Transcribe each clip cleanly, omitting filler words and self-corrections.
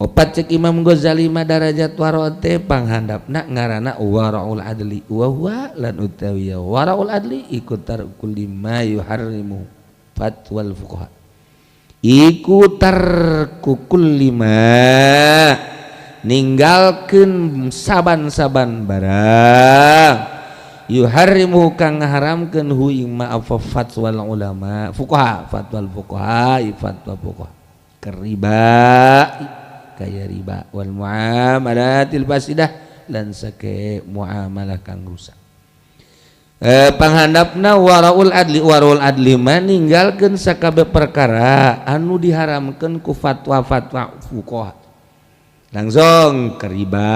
Opat cek Imam Ghazali mah darajat waro teh panghandapna ngaranna waraul adli wa huwa lan utawi waraul adli ikut tarkul lima yuharrimu fatwal fuqaha ikut tarkul lima ninggalkeun saban-saban barang yuharrimu kang ngaharamkeun hu ing ma fatwal ulama fuqaha fatwal fuqaha fatwa fuqaha keriba kaya riba wal muamalatil fasidah lan sake muamalah kang rusak panghandapna waraul adli maninggalkeun sakabeh perkara anu diharamkeun ku fatwa-fatwa fuqaha langsung keriba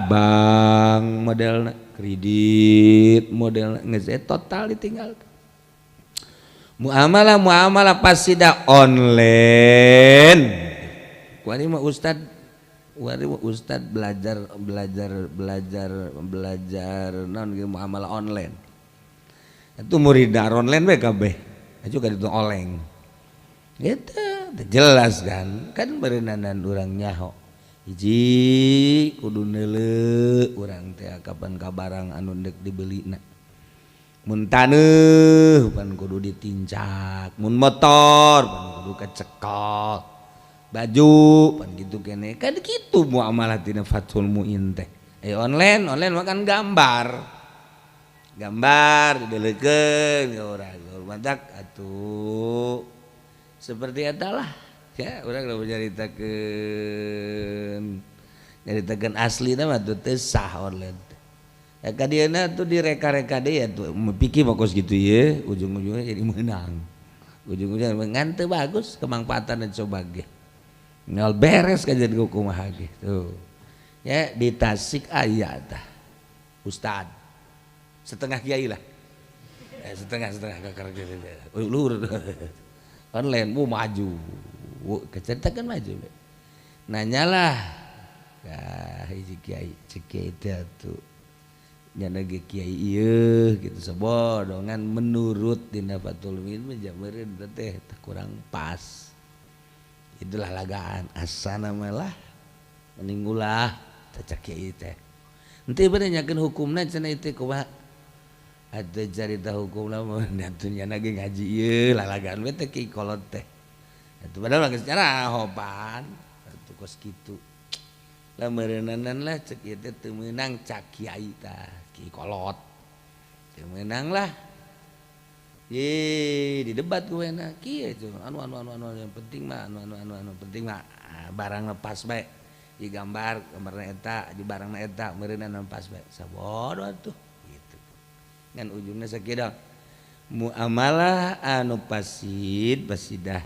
bank modelna kredit modelna geus total ditinggalkeun muamalah fasidah online wari mah ustad belajar naon ge muamalah online. Itu murid online we kabeh. Aju ka ditu oleng. Gitu, jelas kan berenang urang nyaho. Hiji kudu neuleuh urang teh kapan ka barang anu deuk dibelina. Mun taneuh pan kudu ditincak, mun motor pan kudu kecekel. Baju pan gitu kene kan gitu muamalah tina fathul muin teh online makan gambar dideleukeun ka urang matak atuh seperti adalah ya urang nyaritakeun aslina mah teu sah online ya kadieuna tuh direka-reka deui atuh pikir fokus gitu ya ujung-ujungnya jadi menang ujung-ujungnya ngan teu bagus kemanfaatan dan coba ge nol beres kajian kumaha gitu ya di Tasik aya tah ustad setengah kiai lah setengah kakar ulur online maju keceritakan maju nanyalah hiji kiai cek kiai teh nyana ge kiai ieu gitu sabodongan menurut dina Fathul Muin menjameureun teh kurang pas itulah lagaan asana malah meninggulah cacak kiai teh henteu bener nyakeun hukumna cenah ieu kumaha atuh carita hukumna mah atuh nya ge ngaji ieu lalagaan we teh kiai kolot teh atuh padahal geus hopan atuh kos kitu lah meureunanan lah cek ieu teh teu meunang cak kiai tah kiai kolot teu meunang lah di debat gue enak kieu tuh anu yang penting mah anu penting mah barang lepas bae di gambarna eta di barangna eta meureunna pas bae sabodo atuh gitu ngan ujungna sakieu muamalah anu fasidah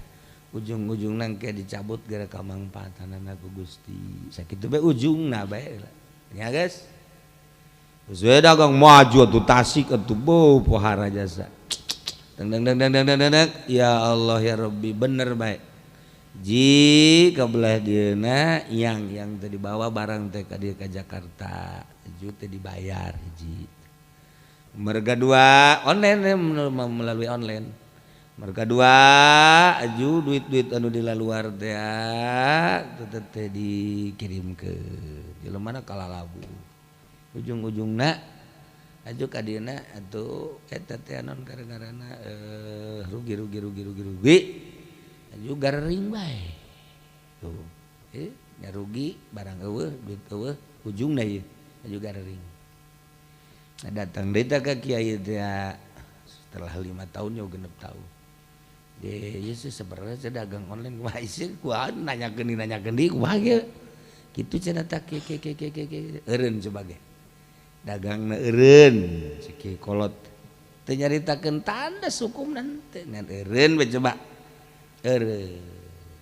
ujung-ujungna ke dicabut gara kamangpaatanna ku Gusti sakitu bae ujungna bae nya guys sesuai dagang maju atuh Tasik atuh pohara jasa deng ya Allah ya Rabbi bener baik jika belah dieuna yang tadi bawa barang teh ka dieu ka Jakarta ju teh dibayar hiji merga dua online melalui online merga dua aju duit anu di luar teh teh dikirimkeun jelema kalalabu ujung-ujungna aju ka dieuna atuh eta teh naon gara-garana rugi aju garering bae tuh nya rugi barang eueuh duit eueuh ujungna ieu aju garering datang deui ka kiai teh setelah 5 tahun nya 6 tahun ieu sih sebenarnya dagang online kumaha sih kumaha nanyakeun deui kumaha ge kitu cenah tah ke eureun coba ge dagangna eureun cek kolot teu nyaritakeun tanda hukumna teh ngan eureun we coba eureun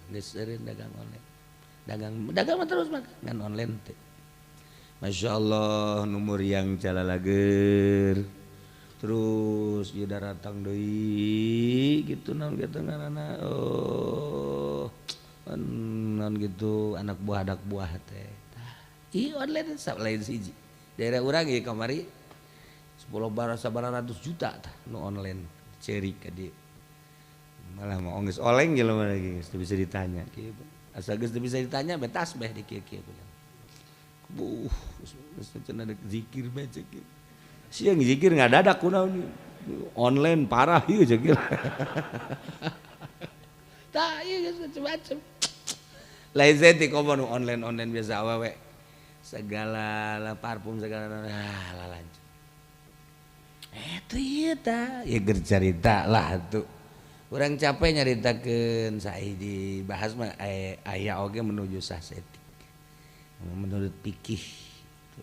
geus eureun dagang online dagang mah terus mah ngan online teh masyaallah numur yang calalager terus ieu datang deui gitu naon kitu ngaranna naon gitu anak buah teh ieu online lain siji daerah urang ieu kamari 10 juta tah nu online ceri ka dieu malah mau geus oleng jelema lagi geus bisa ditanya kieu Asal geus bisa ditanya betas beh di kieu-kieu. Cenah zikir bae cek. Siang zikir ngadadak kunaon online parah ieu cek. Tah ieu macam-macam. Lain zeti komo online biasa awewe. Segala parfum segala lanjut. Itu ieu tah, ya keur carita lah tuh. Urang capek nyaritakeun saidi bahas mah aya oge menuju sasetik. Menurut pikih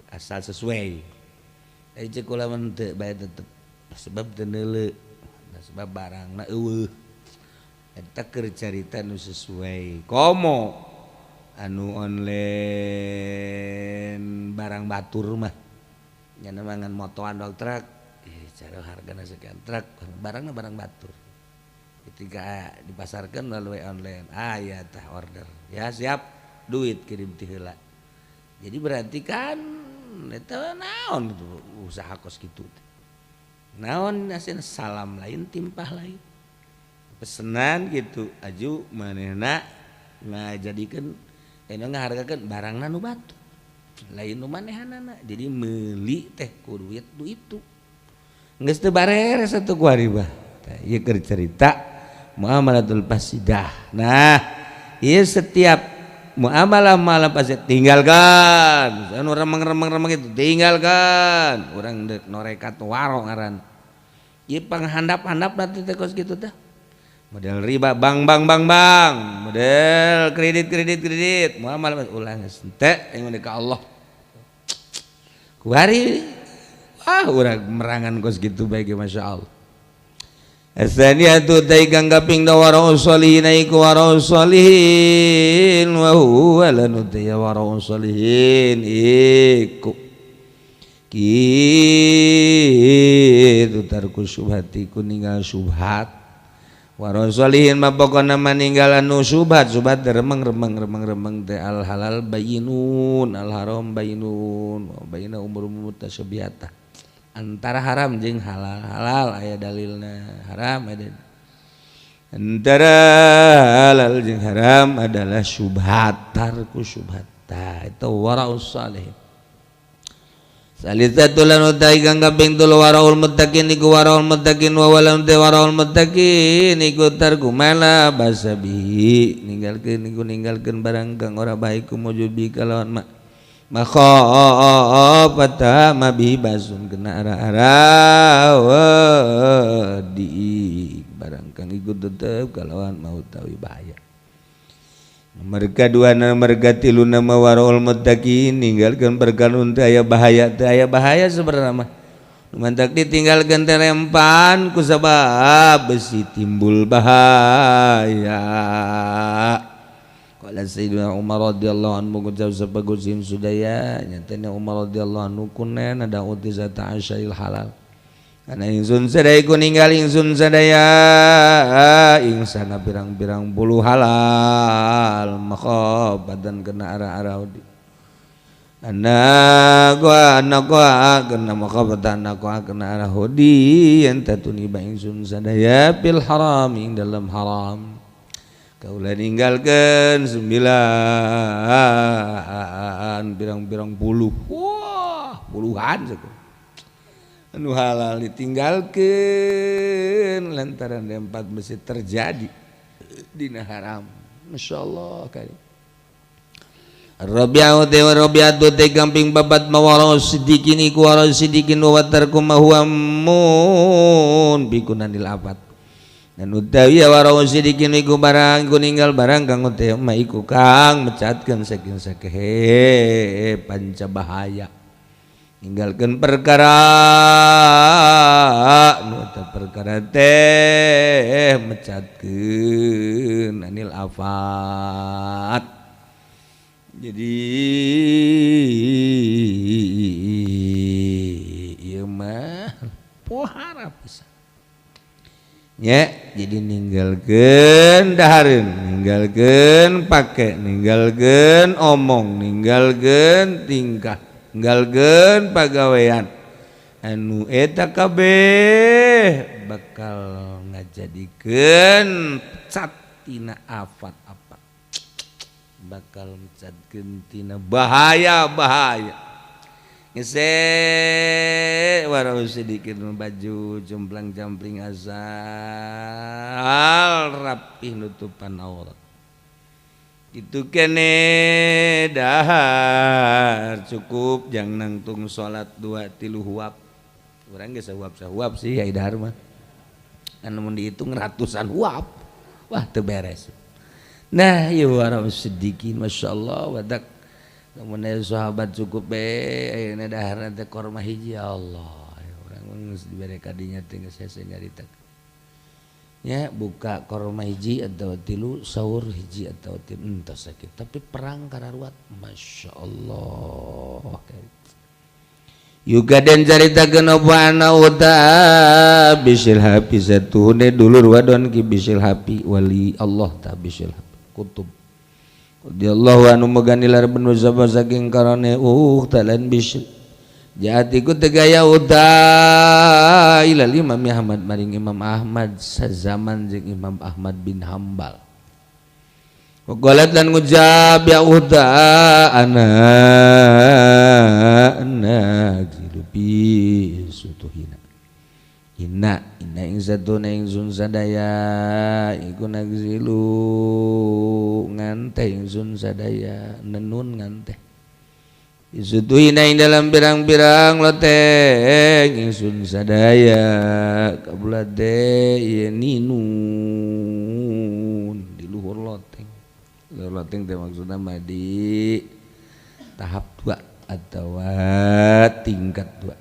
asal sesuai. Ari cek ulah mah teu bae tetep sebab teu neuleu. Sebab barangna eueuh. Eta keur carita nu sesuai. Komo anu online barang batur mah. Nya mangan motoan dog truk. Cara hargana sekian truk, barangna barang batur. Ketika dipasarkan melalui online, ya tah order, ya siap, duit kirim ti heula. Jadi berarti kan eta naon usaha kos kitu. Naon asina salam lain timpah lain. Pesenan gitu, aju manehna ngajadikeun ngahargakeun barangna nu batur. Lain nu manehanana. Jadi meuli teh ku duit itu. Geus teu bareres atuh ku ari bah. Ieu keur cerita muamalatul fasidah. Nah, ieu setiap muamalah fasidah tinggalkan. Anu remeng-remeng itu tinggalkan. Urang deuk norekat waro ngaran. Ieu panghandap-handap nanti teh kos kitu teh. Model riba bang. Model kredit. Muamalah ulah geus teu aing ka Allah. Ku ari urang merangan kos gitu baik masya Allah. As-saniyatu taikang kaping warau sholihin iku warau sholihin wa huwa lanu taya warau sholihin iku kitu tarku syubhati ku ninggal syubhat. Warau sholihin mah pokona maninggal anu syubhat remeng teh al halal bayinun al haram bayinun bayina umur mutasyabihatah. Antara haram jeung halal aya dalilna haram ada antara halal jeung haram adalah syubhat tarku syubhat itu waraus salih salisatul lan utai kang kaping 3 waraul muttaqin iku waraul muttaqin wa walam te waraul muttaqin iku tarku mala basabi ninggalkeun barang kang ora baik kumujubi kalawan makhafata mabibasun kena arah-arah di barang kang ikut tetep kalawan mau tawi bahaya. Nomor kedua nomor katilu nama warul muttaqin ninggalkeun perkara teu aya bahaya sebenarnya mah mantak ditinggalkeun teh rempan ku sabab besi timbul bahaya. Qala Sayyidina Umar radhiyallahu anhu ngucap sapagusin sudaya nyatana Umar radhiyallahu anhu kunen ada utizata asyil halal kana ingsun sadaya ku ninggal ingsun sadaya insana pirang-pirang bulu halal makhafatan kena arah-arah di anak gua kena makhafatan anak gua kena arah hudi yen tatuni ba ingsun sadaya fil haram ing dalam haram. Kaulah ninggalkeun 9 pirang-pirang puluh puluhan saku anu halal ditinggalkeun lantaran empat mesti terjadi dina haram masyaallah kali Rabi'atu te Rabi'atu te gamping babat mawarau sidikin iku warau sidikin wa tarkum huwa mun bikunanil abad dan utawi warau sidikin iku barang iku ninggal barang kang teh mah iku kang mecatkeun saking sakehe panca bahaya ninggalkeun perkara nu teh perkara teh mecatkeun anil afat. Jadi ieu mah pohara pisan nya jadi ninggalkeun dahareun ninggalkeun pake ninggalkeun omong ninggalkeun tingkah ninggalkeun pagawean anu eta kabeh bakal ngajadikeun pecat tina afat apa bakal mencadkeun tina bahaya ngese warau sedikit baju jomplang-jampling asal rapih nutupan aurat itu kene dahar cukup jang nangtung salat 2-3 huap urang geus sahuap sih ai dahar mah kan mun dihitung ratusan huap wah teu beres. Nah ieu warau sedikit masyaallah wadak mun sahabat cukup ayeuna dahar teh korma hiji ya Allah urang geus dibere kadinya teh geus hese nyaritakeun ya buka korma hiji atau 3 sahur hiji atau 3 entos sakit tapi perang kararuat masyaallah yuga den caritakeun apa ana uta bisil hafi satune dulur wadon ki bisil hafi wali Allah ta bisil hafi kutub radhiyallahu anhu meganilar benu zaba saking karone talan bisil jatiku tegaya uda ilal Imam Ahmad maring Imam Ahmad sazaman jeung Imam Ahmad bin Hambal. Qalat lan ngucap ya uda ana jilubi sutuhina. Inna ing satuna ingsun sadaya iku nagzilu ngante ingsun sadaya nenun ngante. Isutuhina ing dalam pirang-pirang loteng ingsun sadaya kabulade ye ninun di luhur loteng teh maksudna mah di tahap 2 atau tingkat 2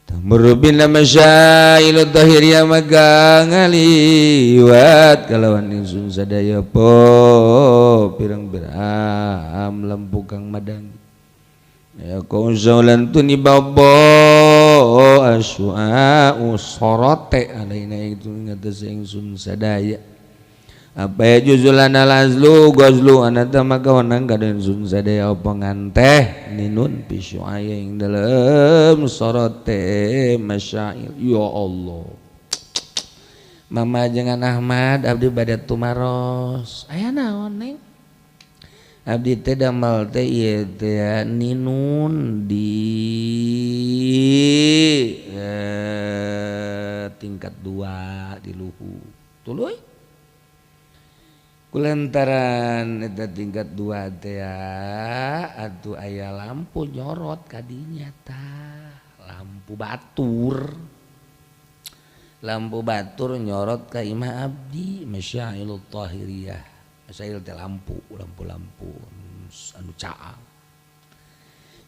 tamurubin masyail tahiriyah maga ngaliwat kalawan ingsun sadaya po pirang-pirang lampu kang madang ya kausulan tu ni babo asyua usorote alaina itu ngatas ingsun sadaya apa ya juzulan alazlu gozlu anata maka wanang kada ingsun sadaya apa nganteh ninun pisyuaya ing dalam sorote masyail ya Allah mama jangan Ahmad abdi badat tumaros aya naon neng abdi teh damel teh ieu teh ninun di tingkat 2 di luhur tuluy kulantaran eta tingkat 2 teh atuh aya lampu nyorot kadinya tah lampu batur nyorot ka imah abdi masyailut tahiriyah masail teh lampu anu caang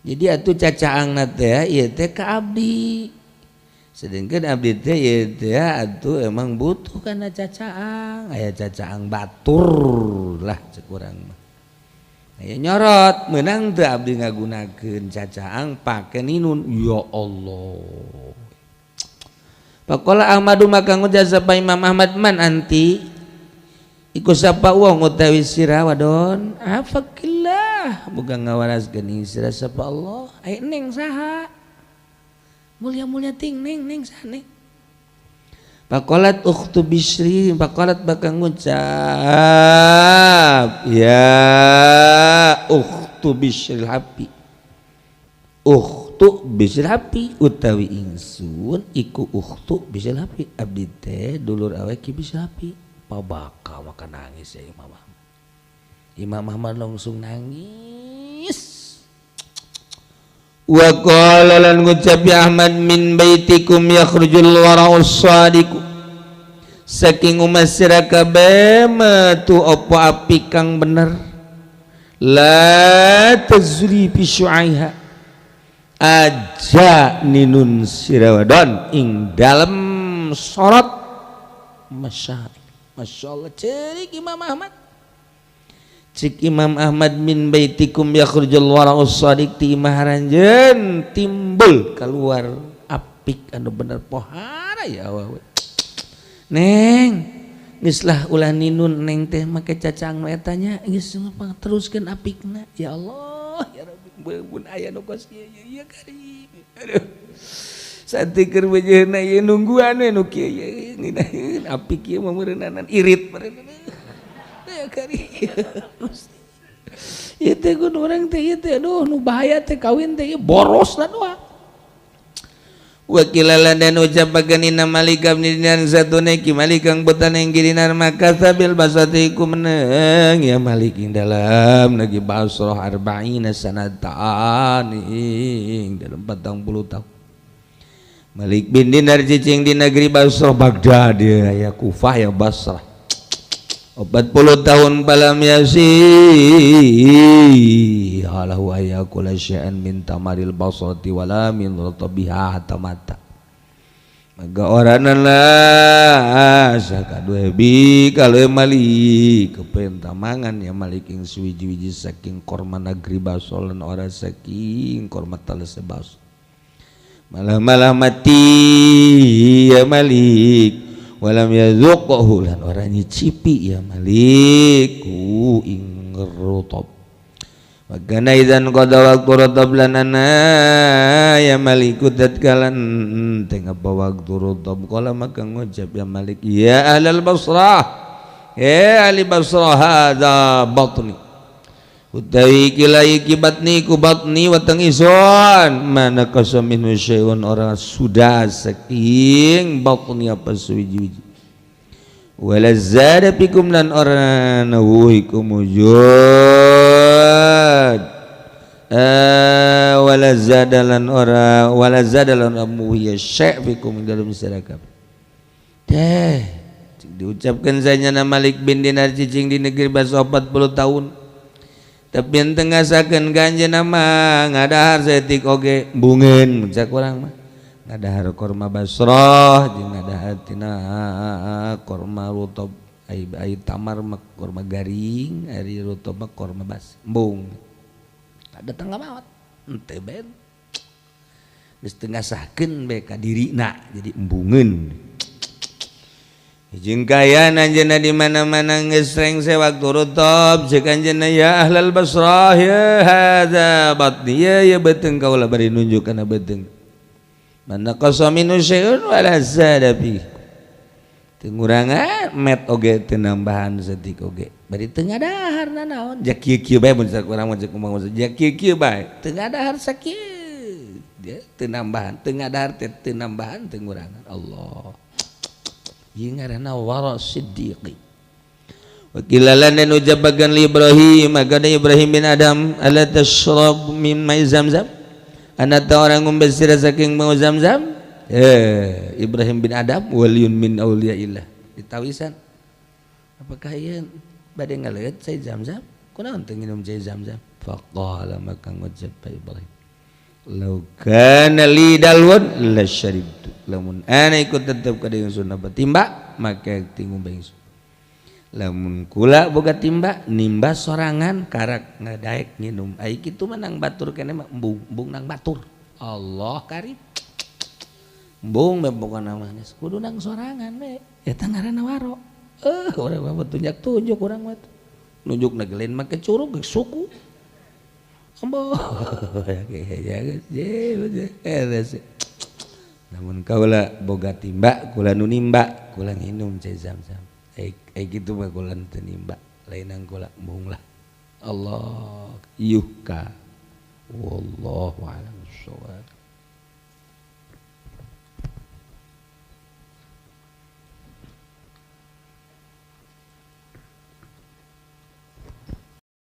jadi atuh cacaangna teh ieu teh ka abdi sedengkeun abdi teh ieu teh atuh emang butuh kana cacaang aya cacaang batur lah cek urang mah aya nyorot meunang teu abdi ngagunakeun cacaang pake ninun ya Allah Pakola Ahmadu maka ngucap sapa Imam Ahmad man anti iku sapa wong utawi sira wadon afakillah buka ngawaraskeun ing sira sapa Allah ai neng saha mulia-mulia ting neng saha neng Pakolat ukhtu Bisri pakolat bakal ngucap ya ukhtu Bisril Habi ukhtu Bisril Habi utawi ingsun iku ukhtu Bisril Habi abdi teh dulur awe ki Bisril Habi pabaka maka nangis ya Imam Ahmad langsung nangis wa qala lan ngucap ya Ahmad min baitikum yakhrujul wara'us sadiqu saking umasira kabeh metu apa api kang bener la tazri fi syu'aiha aja ninun sirawadon ing dalem sorot masyaallah Masya Allah cerik Imam Ahmad cik Imam Ahmad min baitikum yakhrujul wara'us sadiq ti maharanjeun timbul keluar apik anu bener pohara ya awewe neng geus lah ulah ninun neng teh make cacang eta nya geus teruskeun apikna ya Allah ya Rabbi mun aya nu kos ieu ya kari aduh satikeun bejeuna ieu nungguan we nu kieu apik ieu mah meureunanan irit ya kari Ieu teh kun urang teh ieu teh aduh nu bahaya teh kawin teh boros na doang. Wa kilala dan ucapakeun inna malikam dinan satuna ki malikang beutan yang girinar maka sabil basati ku meneng ya malik ing dalam negeri Basrah arba'ina sanatan ing dalam 40 tahun. Malik bin Dinar cicing di negeri Basrah Baghdad ya Kufah ya Basrah 40 tahun palam yasi halahu ayakula sya'an min tamaril basrati wala min ratabiha hatamata maka oranan lah sakadue bi kalau malik kepentamangan ya malik ing suwiji-wiji saking korma negeri Basrah lan ora saking korma talese Basrah malah mati ya malik walam yazuqhu lan ora nyicipi ya malik ku ing rutab Wakana idzan qada waqtu rutab lanana ya malik tatkalan teng apa waqtu rutab qala maka ngucap ya malik ya ahlal Basrah ya ahli Basrah hadza batni utawi kilai kibatni ku batni watang ison mana kasaminu syai'un orang sudah saking batni apa suwiji-wiji wala zada pikum lan orang nawuhikum wujud wala zada lan amuhiya syai' fikum dalam masyarakat teh diucapkan saja nama Malik bin Dinar cicing di negeri Basrah 40 tahun tapi ente ngasakeun ganja nama ngadahar setik oge bungen cak urang mah ngadahar korma Basrah jeung ngadahar tina korma rutab ai tamar mah korma garing ari rutab mah korma bas embung ada tengah maot ente ben geus teu ngasahkeun bae ka dirina jadi embungeun. Jeung kaya anjeunna di mana-mana geus rengse waktu rutab ceuk anjeunna ya ahlal Basrah ya hadza batni ya beuteung kaula bari nunjuk kana beuteung man qasaminu syai'un wala zada fi teu ngurangan met oge teu nambahan saeutik oge bari teu ngadaharna naon jak kieu-kieu bae mun sak urang mah cek ngomong jak kieu-kieu bae teu ngadahar sakieu dia teu nambahan teu ngadahar teu nambahan teu ngurangan Allah ngaranna wara siddiqi wakilalan dan ujabakan li Ibrahim maka Ibrahim bin Adam ala tashrab min mai zamzam anata orang ngumbasir saking mau zamzam Ibrahim bin Adam waliyun min auliyaillah ditawisan apakah ieu bade ngaleut cai zamzam kunaon teu nginum cai zamzam faqala maka ngucap Ibrahim law kana li dalwun la syaribtu lamun ana ikut tetep ka deung sunna timba maka tinggung bengsu lamun kula boga timba nimba sorangan karak ngadaek nginum ai kitu mah nang batur keneh mah embung nang batur Allah karim embung mah pokona mah kudu nang sorangan we eta ngaranna waro urang mah tunjuk urang mah nunjukna geuleun mah kecurug suku ambo namun kaula boga timba kula nu nimba kula nginum cai zamzam ai kitu mah kula teu nimba lainang kula embung lah Allah yuhka wallahu a'lam bissawab.